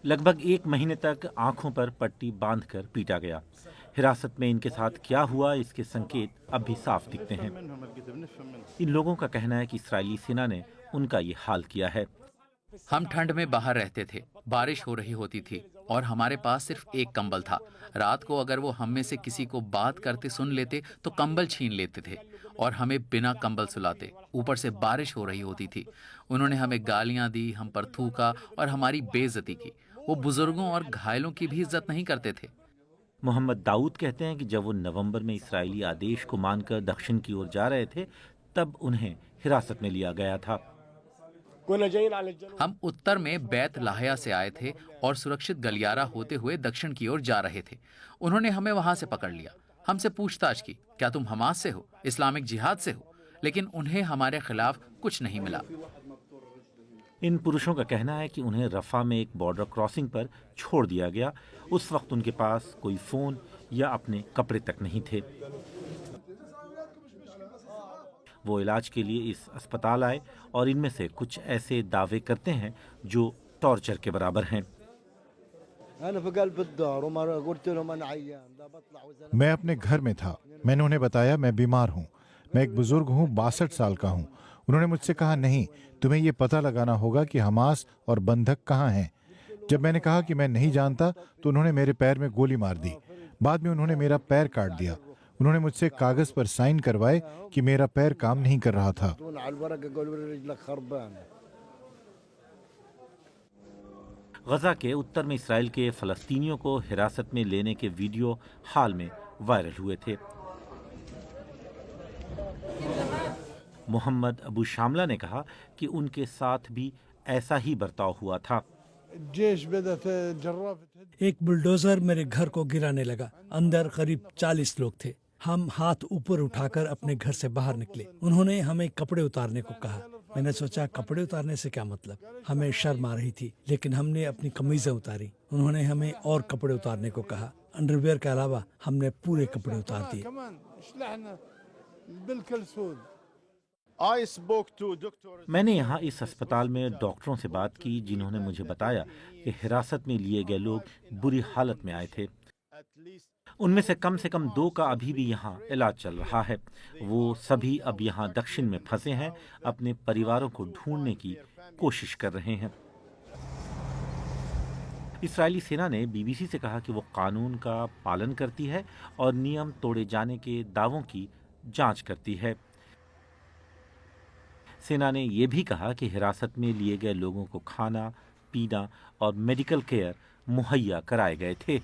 लगभग 1 महीने तक आंखों पर पट्टी बांधकर पीटा गया। हिरासत में इनके साथ क्या हुआ, इसके संकेत अब भी साफ दिखते हैं। इन लोगों का कहना है कि इस्राएली सेना ने उनका ये हाल किया है। हम ठंड में बाहर रहते थे, बारिश हो रही होती थी और हमारे पास सिर्फ एक कंबल था। रात को अगर वो हम में से किसी को बात करते सुन लेते तो कंबल छीन लेते थे और हमें बिना कंबल सुलाते। ऊपर से बारिश हो रही होती थी। उन्होंने हमें गालियां दी, हम पर थूका और हमारी बेइज्जती की। वो बुजुर्गों और घायलों की भी इज्जत नहीं करते थे। मोहम्मद दाऊद कहते हैं कि जब वो नवंबर में इस्राएली आदेश को मानकर दक्षिण की ओर जा रहे थे, तब उन्हें हिरासत में लिया गया था। हम उत्तर में बैत लाहया से आए थे और सुरक्षित गलियारा होते हुए दक्षिण की ओर जा रहे थे। उन्होंने हमें वहां से पकड़ लिया। हमसे पूछताछ की, क्या तुम हमास से हो, इस्लामिक जिहाद से हो? लेकिन उन्हें हमारे खिलाफ कुछ नहीं मिला। इन पुरुषों का कहना है कि उन्हें रफा में एक बॉर्डर क्रॉसिंग पर छोड़ दिया गया। उस वक्त उनके पास कोई फ़ोन या अपने कपड़े तक नहीं थे। वो इलाज के लिए इस अस्पताल आए और इनमें से कुछ ऐसे दावे करते हैं जो टॉर्चर के बराबर हैं। मैं अपने घर में था। मैंने उन्हें बताया मैं बीमार हूँ, मैं एक बुजुर्ग हूँ, 62 साल का हूँ। उन्होंने मुझसे कहा नहीं, तुम्हें ये पता लगाना होगा कि हमास और बंधक कहाँ हैं। जब मैंने कहा कि मैं नहीं जानता तो उन्होंने मेरे पैर में गोली मार दी। बाद में उन्होंने मेरा पैर काट दिया। उन्होंने मुझसे कागज पर साइन करवाए कि मेरा पैर काम नहीं कर रहा था। गजा के उत्तर में इसराइल के फलस्तीनियों को हिरासत में लेने के वीडियो हाल में वायरल हुए थे। मोहम्मद अबू शामला ने कहा कि उनके साथ भी ऐसा ही बर्ताव हुआ था। एक बुलडोजर मेरे घर को गिराने लगा। अंदर करीब 40 लोग थे। हम हाथ ऊपर उठाकर अपने घर से बाहर निकले। उन्होंने हमें कपड़े उतारने को कहा। मैंने सोचा कपड़े उतारने से क्या मतलब। हमें शर्म आ रही थी, लेकिन हमने अपनी कमीजें उतारी। उन्होंने हमें और कपड़े उतारने को कहा। अंडरवियर के अलावा हमने पूरे कपड़े उतार दिए। मैंने यहाँ इस अस्पताल में डॉक्टरों से बात की जिन्होंने मुझे बताया कि हिरासत में लिए गए लोग बुरी हालत में आए थे। उनमें से कम 2 का अभी भी यहाँ इलाज चल रहा है। वो सभी अब यहाँ दक्षिण में फंसे हैं, अपने परिवारों को ढूंढने की कोशिश कर रहे हैं। इस्राएली सेना ने बीबीसी से कहा कि वो कानून का पालन करती है और नियम तोड़े जाने के दावों की जांच करती है। सेना ने यह भी कहा कि हिरासत में लिए गए लोगों को खाना, पीना और मेडिकल केयर मुहैया कराए गए थे।